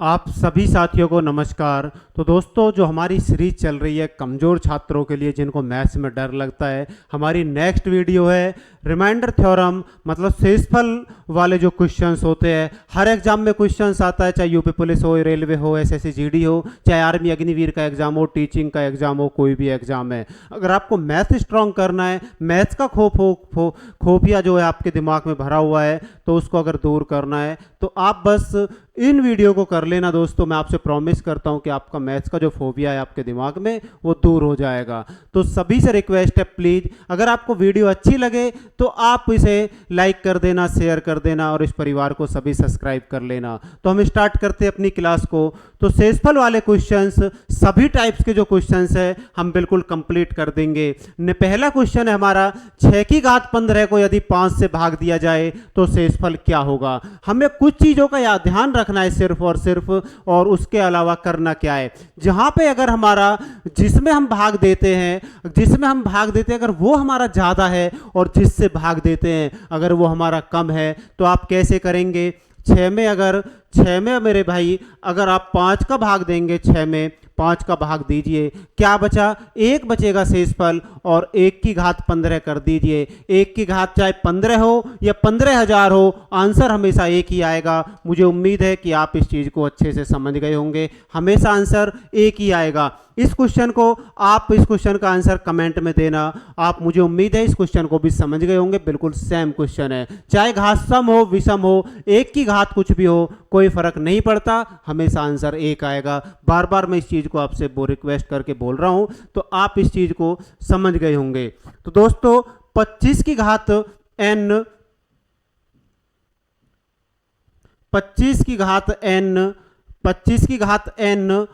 आप सभी साथियों को नमस्कार। तो दोस्तों, जो हमारी सीरीज चल रही है कमज़ोर छात्रों के लिए जिनको मैथ्स में डर लगता है, हमारी नेक्स्ट वीडियो है रिमाइंडर थ्योरम, मतलब शेषफल वाले जो क्वेश्चंस होते हैं। हर एग्जाम में क्वेश्चंस आता है, चाहे यूपी पुलिस हो, रेलवे हो, एसएससी जीडी हो, चाहे आर्मी अग्निवीर का एग्जाम हो, टीचिंग का एग्जाम हो, कोई भी एग्जाम है। अगर आपको मैथ स्ट्रॉन्ग करना है, मैथ्स का खोफिया जो है आपके दिमाग में भरा हुआ है, तो उसको अगर दूर करना है तो आप बस इन वीडियो को कर लेना दोस्तों। मैं आपसे प्रॉमिस करता हूं कि आपका मैथ्स का जो फोबिया है आपके दिमाग में वो दूर हो जाएगा। तो सभी से रिक्वेस्ट है, प्लीज़ अगर आपको वीडियो अच्छी लगे तो आप इसे लाइक कर देना, शेयर कर देना और इस परिवार को सभी सब्सक्राइब कर लेना। तो हम स्टार्ट करते हैं अपनी क्लास को। तो शेषफल वाले क्वेश्चंस, सभी टाइप्स के जो क्वेश्चंस है हम बिल्कुल कंप्लीट कर देंगे। पहला क्वेश्चन है हमारा, 6 की घात 15 को यदि 5 से भाग दिया जाए तो शेषफल क्या होगा। हमें कुछ चीज़ों का ध्यान रखना है सिर्फ और सिर्फ, और उसके अलावा करना क्या है। जहां पे अगर हमारा जिसमें हम भाग देते हैं अगर वो हमारा ज़्यादा है और जिससे भाग देते हैं अगर वो हमारा कम है, तो आप कैसे करेंगे। 6 में मेरे भाई अगर आप 5 का भाग देंगे, 6 में 5 का भाग दीजिए, क्या बचा, 1 बचेगा शेषफल, और 1 की घात 15 कर दीजिए। 1 की घात चाहे 15 हो या 15,000 हो, आंसर हमेशा एक ही आएगा। मुझे उम्मीद है कि आप इस चीज़ को अच्छे से समझ गए होंगे, हमेशा आंसर एक ही आएगा। इस क्वेश्चन का आंसर कमेंट में देना। आप, मुझे उम्मीद है इस क्वेश्चन को भी समझ गए होंगे, बिल्कुल सेम क्वेश्चन है। चाहे घात सम हो, विषम हो, 1 की घात कुछ भी हो, कोई फर्क नहीं पड़ता, हमेशा आंसर एक आएगा। बार बार मैं इस चीज़ को आपसे रिक्वेस्ट करके बोल रहा हूं, तो आप इस चीज़ को समझ गए होंगे। तो दोस्तों, 25 की घात n 25 की घात n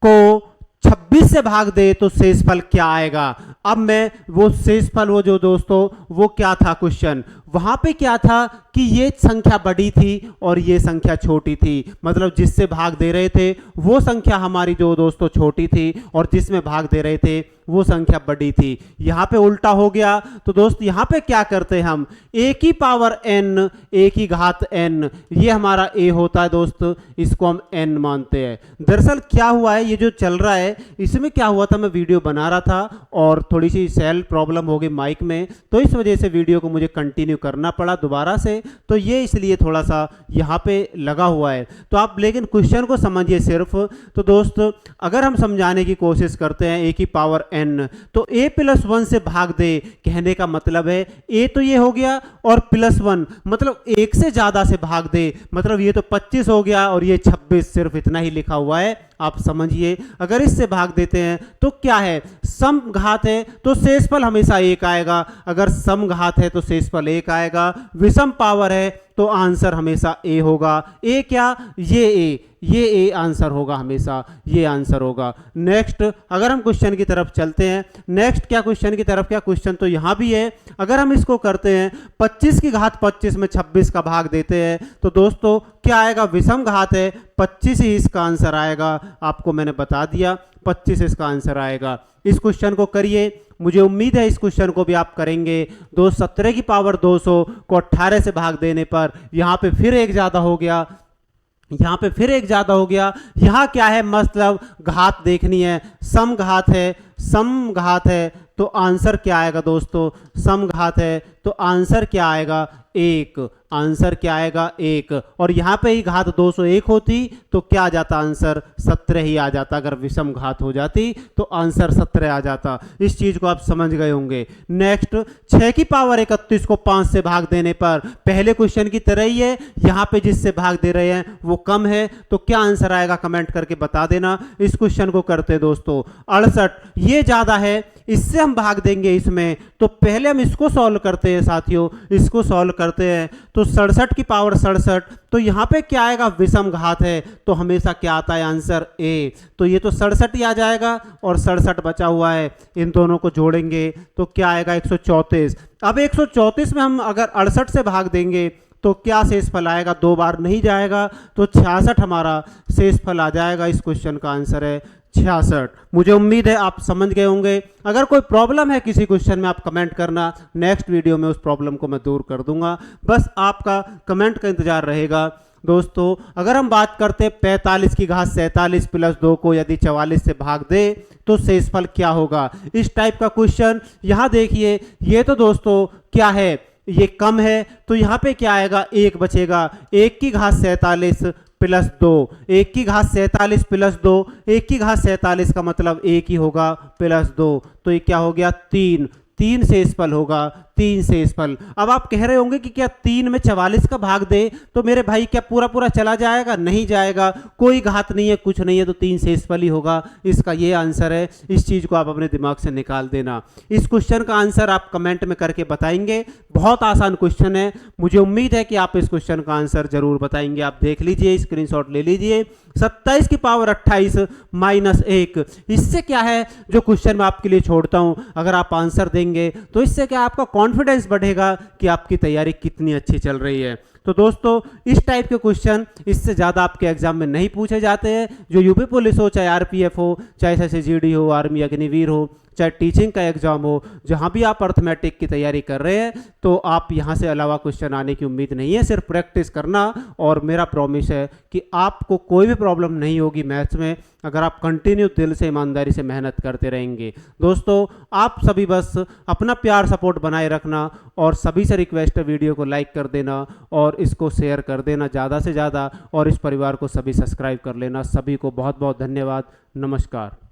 को 26 से भाग दे तो शेषफल क्या आएगा। अब मैं वो शेषफल, वो जो दोस्तों वो क्या था क्वेश्चन, वहां पे क्या था कि ये संख्या बड़ी थी और ये संख्या छोटी थी। मतलब जिससे भाग दे रहे थे वो संख्या हमारी जो दोस्तों छोटी थी और जिसमें भाग दे रहे थे वो संख्या बड़ी थी। यहाँ पे उल्टा हो गया। तो दोस्त यहाँ पे क्या करते हैं हम, a की पावर n, a की घात n, ये हमारा a होता है दोस्त, इसको हम n मानते हैं। दरअसल क्या हुआ है, ये जो चल रहा है इसमें क्या हुआ था, मैं वीडियो बना रहा था और थोड़ी सी सेल प्रॉब्लम हो गई माइक में, तो इस वजह से वीडियो को मुझे कंटिन्यू करना पड़ा दोबारा से, तो ये इसलिए थोड़ा सा यहाँ पे लगा हुआ है। तो आप लेकिन क्वेश्चन को समझिए सिर्फ। तो दोस्त, अगर हम समझाने की कोशिश करते हैं a की पावर n, तो a + 1 से भाग दे, कहने का मतलब है a तो ये हो गया और +1 मतलब 1 से ज़्यादा से भाग दे, मतलब ये तो 25 हो गया और ये 26, सिर्फ इतना ही लिखा हुआ है, आप समझिए। अगर इससे भाग देते हैं तो क्या है, सम घात है तो शेषफल हमेशा एक आएगा। अगर सम घात है तो शेषफल एक आएगा। विषम पावर है तो आंसर हमेशा ए होगा। ए क्या, ये ए आंसर होगा, हमेशा ये आंसर होगा। नेक्स्ट, अगर हम क्वेश्चन की तरफ चलते हैं, नेक्स्ट क्या क्वेश्चन की तरफ, क्या क्वेश्चन तो यहाँ भी है। अगर हम इसको करते हैं, 25 की घात 25 में 26 का भाग देते हैं, तो दोस्तों क्या आएगा, विषम घात है, 25 ही इसका आंसर आएगा। आपको मैंने बता दिया 25 इसका आंसर आएगा। इस क्वेश्चन को करिए, मुझे उम्मीद है इस क्वेश्चन को भी आप करेंगे। 17 की पावर 200 को 18 से भाग देने पर यहाँ पे फिर एक ज़्यादा हो गया, यहाँ क्या है, मतलब घात देखनी है, सम घात है तो आंसर क्या आएगा दोस्तों, सम घात है तो आंसर क्या आएगा, 1, आंसर क्या आएगा 1। और यहाँ पे ही घात 201 होती तो क्या आ जाता, आंसर 17 ही आ जाता। अगर विषम घात हो जाती तो आंसर 17 आ जाता। इस चीज को आप समझ गए होंगे। नेक्स्ट, 6 की पावर 31 को 5 से भाग देने पर, पहले क्वेश्चन की तरह ही है, यहाँ पे जिससे भाग दे रहे हैं वो कम है, तो क्या आंसर आएगा कमेंट करके बता देना। इस क्वेश्चन को करते दोस्तों, 68 ये ज्यादा है, इससे हम भाग देंगे इसमें, तो पहले हम इसको सॉल्व करते हैं साथियों, इसको सॉल्व करते हैं। तो 67 की पावर 67, तो यहाँ पे क्या आएगा, विषम घात है तो हमेशा क्या आता है, आंसर ए। तो ये तो 67 ही आ जाएगा और 67 बचा हुआ है, इन दोनों को जोड़ेंगे तो क्या आएगा, 134। अब 134 में हम अगर 68 से भाग देंगे तो क्या शेषफल आएगा, 2 बार नहीं जाएगा, तो 66 हमारा शेषफल आ जाएगा। इस क्वेश्चन का आंसर है 66। मुझे उम्मीद है आप समझ गए होंगे। अगर कोई प्रॉब्लम है किसी क्वेश्चन में, आप कमेंट करना, नेक्स्ट वीडियो में उस प्रॉब्लम को मैं दूर कर दूंगा। बस आपका कमेंट का इंतजार रहेगा। दोस्तों, अगर हम बात करते 45 की घात 47 प्लस 2 को यदि 44 से भाग दे तो शेषफल क्या होगा, इस टाइप का क्वेश्चन। यहाँ देखिए, ये तो दोस्तों क्या है, ये कम है, तो यहाँ पे क्या आएगा, 1 बचेगा। 1 की घात 47 प्लस 2, 1 की घात 47 प्लस 2, 1 की घात 47 का मतलब 1 ही होगा प्लस 2, तो ये क्या हो गया, 3 शेषफल होगा, 3 शेषफल। अब आप कह रहे होंगे कि क्या 3 में 44 का भाग दे तो मेरे भाई क्या पूरा पूरा चला जाएगा? नहीं जाएगा, कोई घात नहीं है, कुछ नहीं है, तो 3 शेषफल ही होगा। इसका ये आंसर है। इस चीज को आप अपने दिमाग से निकाल देना। इस क्वेश्चन का आंसर आप कमेंट में करके बताएंगे। बहुत आसान क्वेश्चन है। मुझे उम्मीद है कि आप इस क्वेश्चन का आंसर जरूर बताएंगे। आप देख लीजिए, स्क्रीनशॉट ले लीजिए। 27 की पावर 28 माइनस 1, इससे क्या है जो क्वेश्चन मैं आपके लिए छोड़ता हूं, अगर आप आंसर देंगे तो इससे क्या आपका कॉन्फिडेंस बढ़ेगा कि आपकी तैयारी कितनी अच्छी चल रही है। तो दोस्तों, इस टाइप के क्वेश्चन इससे ज़्यादा आपके एग्जाम में नहीं पूछे जाते हैं। जो यूपी पुलिस हो, चाहे आरपीएफ हो, चाहे एसएससी हो, आर्मी अग्निवीर हो, चाहे टीचिंग का एग्जाम हो, जहां भी आप अर्थमेटिक की तैयारी कर रहे हैं तो आप यहां से अलावा क्वेश्चन आने की उम्मीद नहीं है। सिर्फ प्रैक्टिस करना, और मेरा प्रॉमिस है कि आपको कोई भी प्रॉब्लम नहीं होगी मैथ्स में, अगर आप कंटिन्यू दिल से ईमानदारी से मेहनत करते रहेंगे। दोस्तों, आप सभी बस अपना प्यार सपोर्ट बनाए रखना, और सभी से रिक्वेस्ट है वीडियो को लाइक कर देना और इसको शेयर कर देना ज़्यादा से ज़्यादा, और इस परिवार को सभी सब्सक्राइब कर लेना। सभी को बहुत बहुत धन्यवाद। नमस्कार।